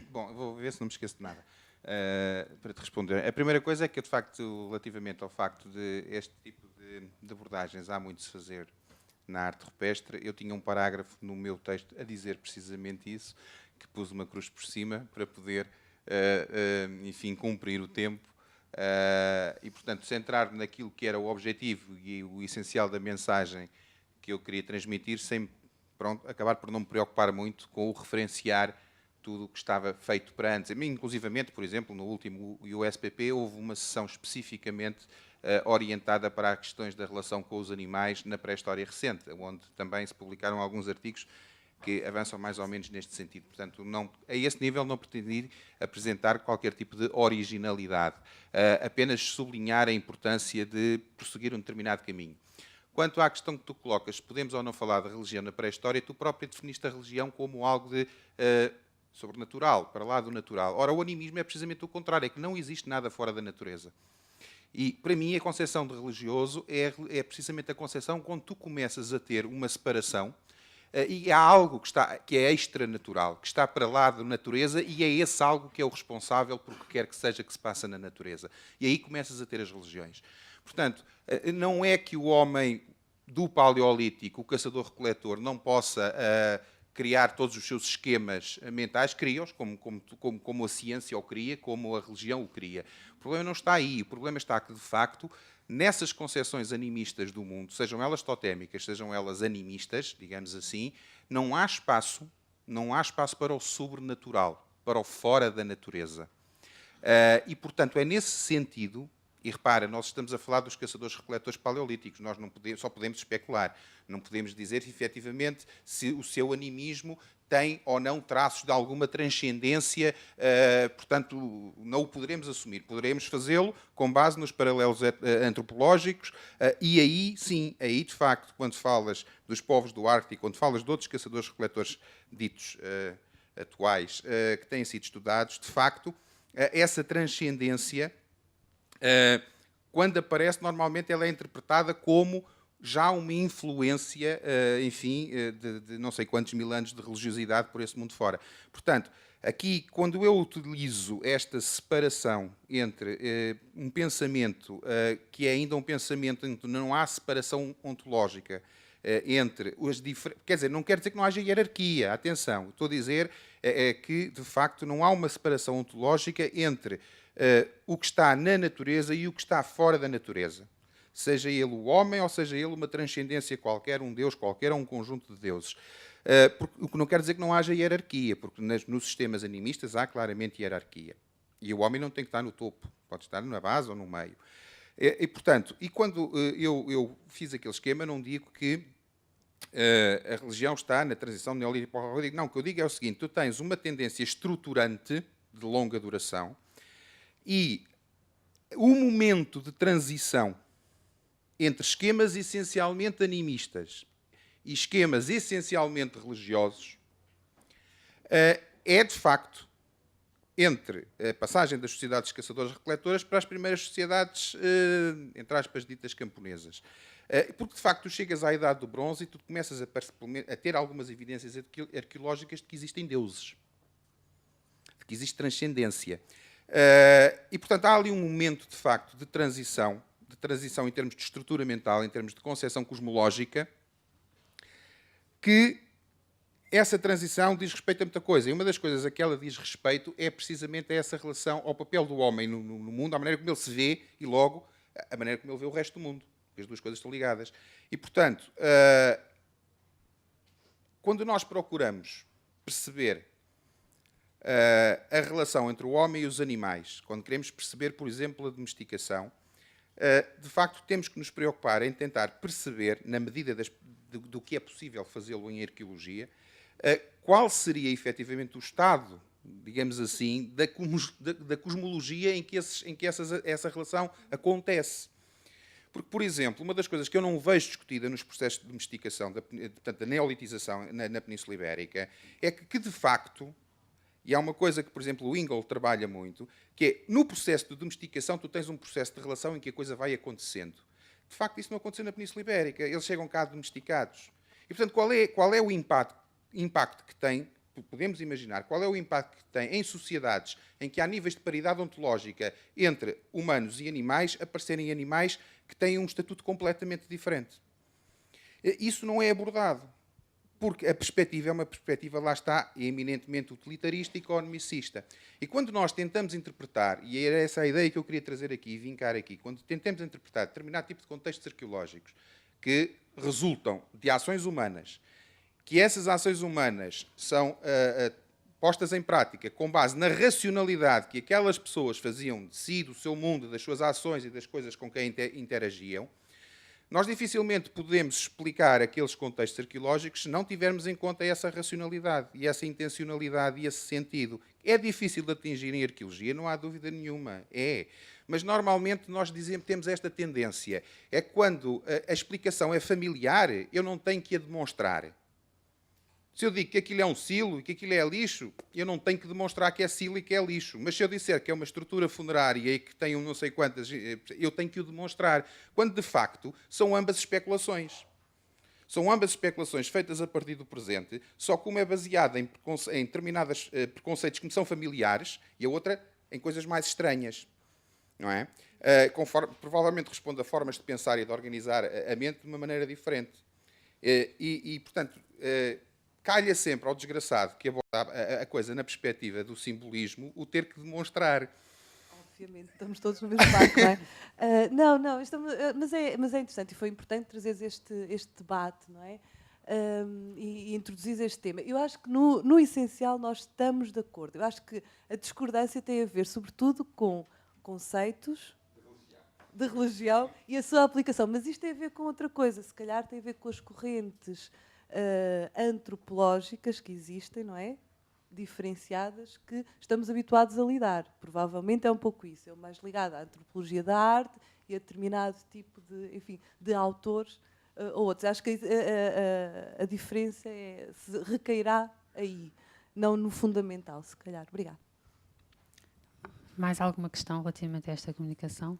Bom, eu vou ver se não me esqueço de nada para te responder. A primeira coisa é que, de facto, relativamente ao facto de este tipo de abordagens há muito se fazer na arte rupestre, eu tinha um parágrafo no meu texto a dizer precisamente isso, que pus uma cruz por cima para poder, enfim, cumprir o tempo e, portanto, centrar-me naquilo que era o objetivo e o essencial da mensagem que eu queria transmitir, sem, pronto, acabar por não me preocupar muito com o referenciar tudo o que estava feito para antes. Inclusivamente, por exemplo, no último USPP houve uma sessão especificamente orientada para as questões da relação com os animais na pré-história recente, onde também se publicaram alguns artigos que avançam mais ou menos neste sentido. Portanto, não, a esse nível não pretendi apresentar qualquer tipo de originalidade, apenas sublinhar a importância de prosseguir um determinado caminho. Quanto à questão que tu colocas, podemos ou não falar de religião na pré-história, tu próprio definiste a religião como algo de sobrenatural, para lá do natural. Ora, o animismo é precisamente o contrário, é que não existe nada fora da natureza. E, para mim, a concepção de religioso é precisamente a concepção quando tu começas a ter uma separação e há algo que é extranatural, que está para lá da natureza e é esse algo que é o responsável por o que quer que seja que se passa na natureza. E aí começas a ter as religiões. Portanto, não é que o homem do Paleolítico, o caçador-recoletor, não possa criar todos os seus esquemas mentais, cria-os, como a ciência o cria, como a religião o cria. O problema não está aí. O problema está que, de facto, nessas concepções animistas do mundo, sejam elas totémicas, sejam elas animistas, digamos assim, não há espaço para o sobrenatural, para o fora da natureza. E, portanto, é nesse sentido. E repara, nós estamos a falar dos caçadores-recoletores paleolíticos, nós não podemos, só podemos especular, não podemos dizer efetivamente se o seu animismo tem ou não traços de alguma transcendência, portanto, não o poderemos assumir. Poderemos fazê-lo com base nos paralelos antropológicos, e aí, sim, aí de facto, quando falas dos povos do Ártico, quando falas de outros caçadores-recoletores ditos atuais, que têm sido estudados, de facto, essa transcendência, quando aparece, normalmente ela é interpretada como já uma influência, enfim, de não sei quantos mil anos de religiosidade por esse mundo fora. Portanto, aqui, quando eu utilizo esta separação entre um pensamento que é ainda um pensamento em que não há separação ontológica entre as diferentes... Quer dizer, não quer dizer que não haja hierarquia, atenção. Estou a dizer que, de facto, não há uma separação ontológica entre o que está na natureza e o que está fora da natureza. Seja ele o homem ou seja ele uma transcendência qualquer, um Deus qualquer ou um conjunto de deuses. O que não quer dizer que não haja hierarquia, porque nos sistemas animistas há claramente hierarquia. E o homem não tem que estar no topo, pode estar na base ou no meio. Portanto, quando eu fiz aquele esquema, não digo que a religião está na transição neolítica para o paleolítico. Não, o que eu digo é o seguinte: tu tens uma tendência estruturante de longa duração e o momento de transição entre esquemas essencialmente animistas e esquemas essencialmente religiosos é, de facto, entre a passagem das sociedades caçadoras-recoletoras para as primeiras sociedades, entre aspas, ditas camponesas. Porque, de facto, tu chegas à Idade do Bronze e tu começas a ter algumas evidências arqueológicas de que existem deuses, de que existe transcendência. E, portanto, há ali um momento, de facto, de transição em termos de estrutura mental, em termos de concepção cosmológica, que essa transição diz respeito a muita coisa. E uma das coisas a que ela diz respeito é precisamente essa relação ao papel do homem no mundo, à maneira como ele se vê e, logo, a maneira como ele vê o resto do mundo. As duas coisas estão ligadas. E, portanto, quando nós procuramos perceber a relação entre o homem e os animais, quando queremos perceber, por exemplo, a domesticação, de facto temos que nos preocupar em tentar perceber, na medida do que é possível fazê-lo em arqueologia, qual seria efetivamente o estado, digamos assim, da cosmologia em que essa relação acontece. Porque, por exemplo, uma das coisas que eu não vejo discutida nos processos de domesticação, portanto, da neolitização na Península Ibérica, é que, de facto, e há uma coisa que, por exemplo, o Ingold trabalha muito, que é, no processo de domesticação, tu tens um processo de relação em que a coisa vai acontecendo. De facto, isso não aconteceu na Península Ibérica. Eles chegam cá domesticados. E, portanto, qual é o impacto que tem, podemos imaginar qual é o impacto que tem em sociedades em que há níveis de paridade ontológica entre humanos e animais, aparecerem animais que têm um estatuto completamente diferente. Isso não é abordado, porque a perspectiva é uma perspectiva, lá está, eminentemente utilitarista e economicista. E quando nós tentamos interpretar, e era essa a ideia que eu queria trazer aqui e vincar aqui, quando tentamos interpretar determinado tipo de contextos arqueológicos que resultam de ações humanas, que essas ações humanas são postas em prática com base na racionalidade que aquelas pessoas faziam de si, do seu mundo, das suas ações e das coisas com quem interagiam, nós dificilmente podemos explicar aqueles contextos arqueológicos se não tivermos em conta essa racionalidade e essa intencionalidade e esse sentido. É difícil de atingir em arqueologia, não há dúvida nenhuma. É. Mas normalmente nós temos esta tendência. É quando a explicação é familiar, eu não tenho que a demonstrar. Se eu digo que aquilo é um silo e que aquilo é lixo, eu não tenho que demonstrar que é silo e que é lixo. Mas se eu disser que é uma estrutura funerária e que tem um não sei quantas, eu tenho que o demonstrar. Quando, de facto, são ambas especulações. São ambas especulações feitas a partir do presente, só que uma é baseada em determinados preconceitos que me são familiares e a outra em coisas mais estranhas. Não é? Provavelmente responde a formas de pensar e de organizar a mente de uma maneira diferente. Portanto... calha sempre ao desgraçado que aborda a coisa na perspectiva do simbolismo o ter que demonstrar. Obviamente, estamos todos no mesmo barco, não é? Mas é interessante e foi importante trazer este debate, não é? E introduzir este tema. Eu acho que no essencial nós estamos de acordo. Eu acho que a discordância tem a ver, sobretudo, com conceitos de religião e a sua aplicação. Mas isto tem a ver com outra coisa. Se calhar tem a ver com as correntes antropológicas que existem, não é? Diferenciadas, que estamos habituados a lidar. Provavelmente é um pouco isso. É mais ligado à antropologia da arte e a determinado tipo de autores ou outros. Acho que a diferença recairá aí, não no fundamental, se calhar. Obrigada. Mais alguma questão relativamente a esta comunicação?